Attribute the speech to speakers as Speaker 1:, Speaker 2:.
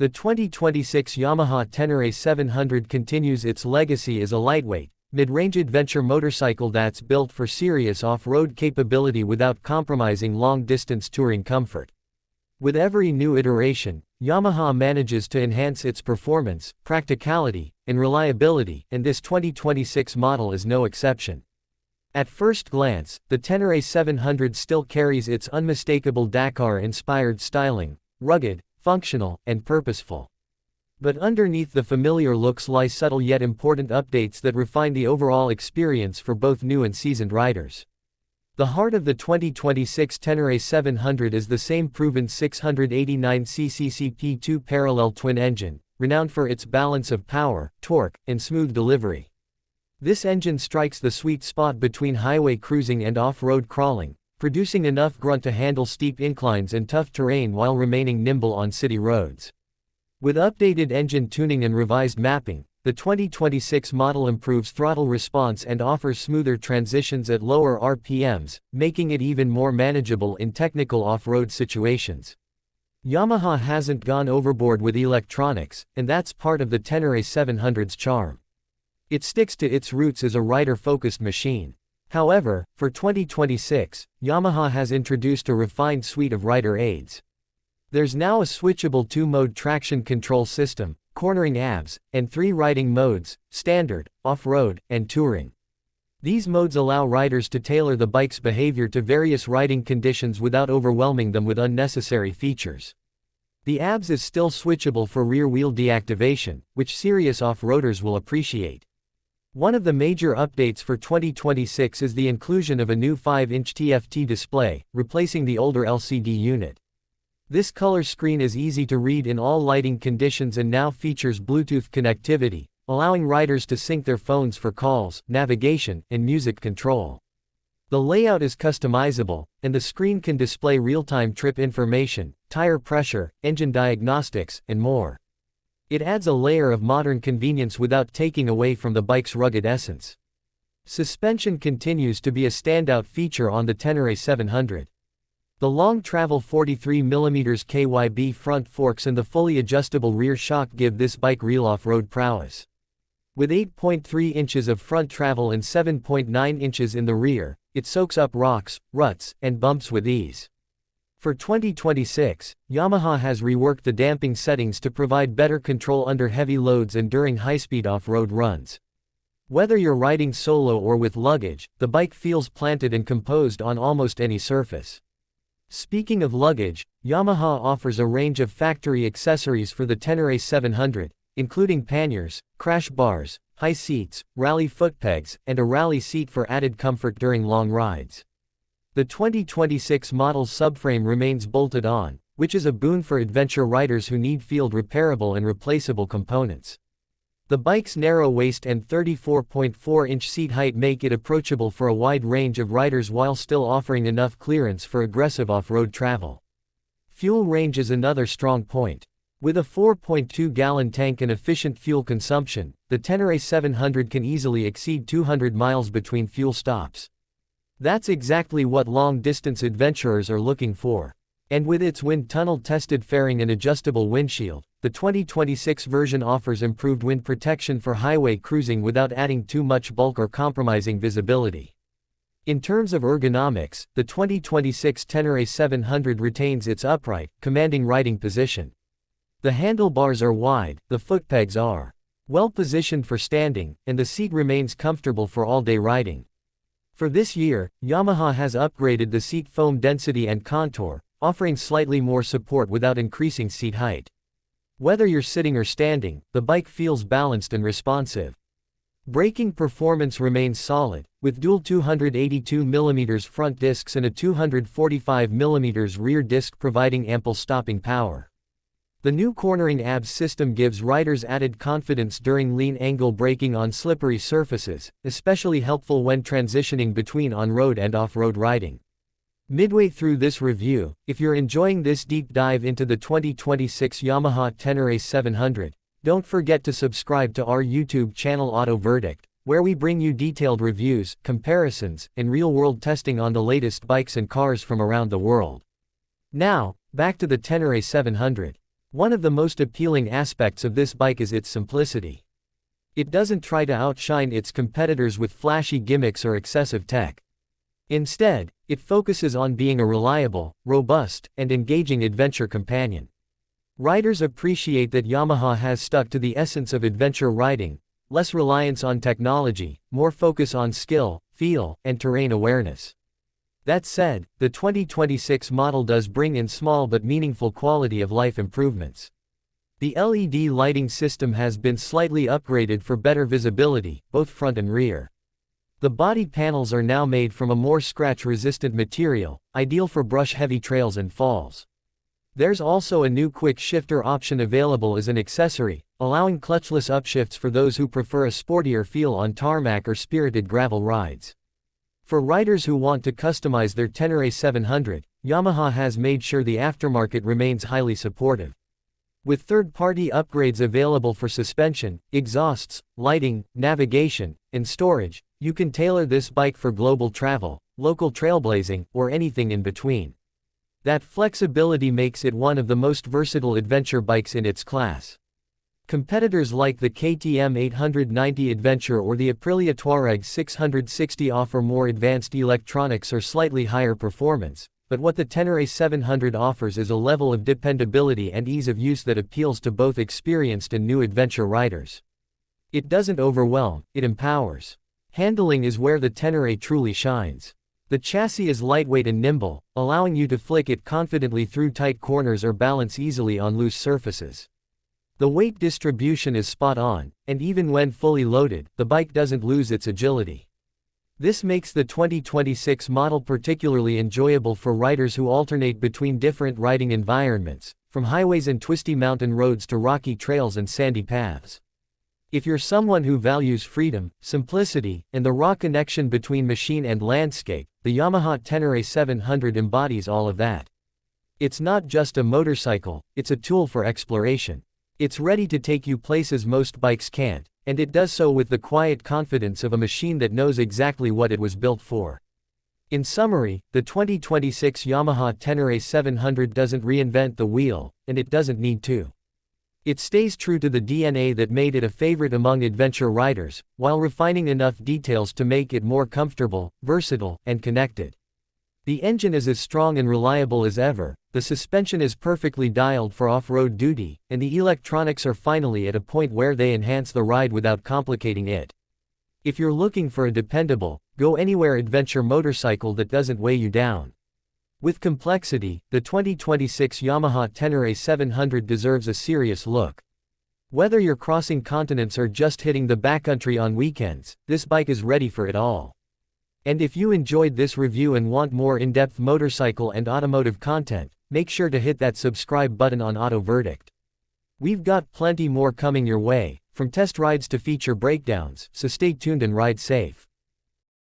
Speaker 1: The 2026 Yamaha Tenere 700 continues its legacy as a lightweight, mid-range adventure motorcycle that's built for serious off-road capability without compromising long-distance touring comfort. With every new iteration, Yamaha manages to enhance its performance, practicality, and reliability, and this 2026 model is no exception. At first glance, the Tenere 700 still carries its unmistakable Dakar-inspired styling, rugged, functional, and purposeful. But underneath the familiar looks lie subtle yet important updates that refine the overall experience for both new and seasoned riders. The heart of the 2026 Tenere 700 is the same proven 689cc CP2 parallel twin engine, renowned for its balance of power, torque, and smooth delivery. This engine strikes the sweet spot between highway cruising and off-road crawling, producing enough grunt to handle steep inclines and tough terrain while remaining nimble on city roads. With updated engine tuning and revised mapping, the 2026 model improves throttle response and offers smoother transitions at lower RPMs, making it even more manageable in technical off-road situations. Yamaha hasn't gone overboard with electronics, and that's part of the Tenere 700's charm. It sticks to its roots as a rider-focused machine. However, for 2026, Yamaha has introduced a refined suite of rider aids. There's now a switchable 2-mode traction control system, cornering ABS, and 3 riding modes: standard, off-road, and touring. These modes allow riders to tailor the bike's behavior to various riding conditions without overwhelming them with unnecessary features. The ABS is still switchable for rear-wheel deactivation, which serious off-roaders will appreciate. One of the major updates for 2026 is the inclusion of a new 5-inch TFT display, replacing the older LCD unit. This color screen is easy to read in all lighting conditions and now features Bluetooth connectivity, allowing riders to sync their phones for calls, navigation, and music control. The layout is customizable, and the screen can display real-time trip information, tire pressure, engine diagnostics, and more. It adds a layer of modern convenience without taking away from the bike's rugged essence. Suspension continues to be a standout feature on the Tenere 700. The long-travel 43mm KYB front forks and the fully adjustable rear shock give this bike real off-road prowess. With 8.3 inches of front travel and 7.9 inches in the rear, it soaks up rocks, ruts, and bumps with ease. For 2026, Yamaha has reworked the damping settings to provide better control under heavy loads and during high-speed off-road runs. Whether you're riding solo or with luggage, the bike feels planted and composed on almost any surface. Speaking of luggage, Yamaha offers a range of factory accessories for the Tenere 700, including panniers, crash bars, high seats, rally footpegs, and a rally seat for added comfort during long rides. The 2026 model's subframe remains bolted on, which is a boon for adventure riders who need field repairable and replaceable components. The bike's narrow waist and 34.4-inch seat height make it approachable for a wide range of riders while still offering enough clearance for aggressive off-road travel. Fuel range is another strong point. With a 4.2-gallon tank and efficient fuel consumption, the Tenere 700 can easily exceed 200 miles between fuel stops. That's exactly what long-distance adventurers are looking for. And with its wind tunnel-tested fairing and adjustable windshield, the 2026 version offers improved wind protection for highway cruising without adding too much bulk or compromising visibility. In terms of ergonomics, the 2026 Tenere 700 retains its upright, commanding riding position. The handlebars are wide, the footpegs are well positioned for standing, and the seat remains comfortable for all-day riding. For this year, Yamaha has upgraded the seat foam density and contour, offering slightly more support without increasing seat height. Whether you're sitting or standing, the bike feels balanced and responsive. Braking performance remains solid, with dual 282mm front discs and a 245mm rear disc providing ample stopping power. The new cornering ABS system gives riders added confidence during lean angle braking on slippery surfaces, especially helpful when transitioning between on-road and off-road riding. Midway through this review, if you're enjoying this deep dive into the 2026 Yamaha Tenere 700, don't forget to subscribe to our YouTube channel Auto Verdict, where we bring you detailed reviews, comparisons, and real-world testing on the latest bikes and cars from around the world. Now, back to the Tenere 700. One of the most appealing aspects of this bike is its simplicity. It doesn't try to outshine its competitors with flashy gimmicks or excessive tech. Instead, it focuses on being a reliable, robust, and engaging adventure companion. Riders appreciate that Yamaha has stuck to the essence of adventure riding: less reliance on technology, more focus on skill, feel, and terrain awareness. That said, the 2026 model does bring in small but meaningful quality of life improvements. The LED lighting system has been slightly upgraded for better visibility, both front and rear. The body panels are now made from a more scratch-resistant material, ideal for brush-heavy trails and falls. There's also a new quick shifter option available as an accessory, allowing clutchless upshifts for those who prefer a sportier feel on tarmac or spirited gravel rides. For riders who want to customize their Tenere 700, Yamaha has made sure the aftermarket remains highly supportive. With third-party upgrades available for suspension, exhausts, lighting, navigation, and storage, you can tailor this bike for global travel, local trailblazing, or anything in between. That flexibility makes it one of the most versatile adventure bikes in its class. Competitors like the KTM 890 Adventure or the Aprilia Touareg 660 offer more advanced electronics or slightly higher performance, but what the Tenere 700 offers is a level of dependability and ease of use that appeals to both experienced and new adventure riders. It doesn't overwhelm, it empowers. Handling is where the Tenere truly shines. The chassis is lightweight and nimble, allowing you to flick it confidently through tight corners or balance easily on loose surfaces. The weight distribution is spot on, and even when fully loaded, the bike doesn't lose its agility. This makes the 2026 model particularly enjoyable for riders who alternate between different riding environments, from highways and twisty mountain roads to rocky trails and sandy paths. If you're someone who values freedom, simplicity, and the raw connection between machine and landscape, the Yamaha Tenere 700 embodies all of that. It's not just a motorcycle, it's a tool for exploration. It's ready to take you places most bikes can't, and it does so with the quiet confidence of a machine that knows exactly what it was built for. In summary, the 2026 Yamaha Tenere 700 doesn't reinvent the wheel, and it doesn't need to. It stays true to the DNA that made it a favorite among adventure riders, while refining enough details to make it more comfortable, versatile, and connected. The engine is as strong and reliable as ever, the suspension is perfectly dialed for off-road duty, and the electronics are finally at a point where they enhance the ride without complicating it. If you're looking for a dependable, go-anywhere adventure motorcycle that doesn't weigh you down with complexity, the 2026 Yamaha Tenere 700 deserves a serious look. Whether you're crossing continents or just hitting the backcountry on weekends, this bike is ready for it all. And if you enjoyed this review and want more in-depth motorcycle and automotive content, make sure to hit that subscribe button on Auto Verdict. We've got plenty more coming your way, from test rides to feature breakdowns, so stay tuned and ride safe.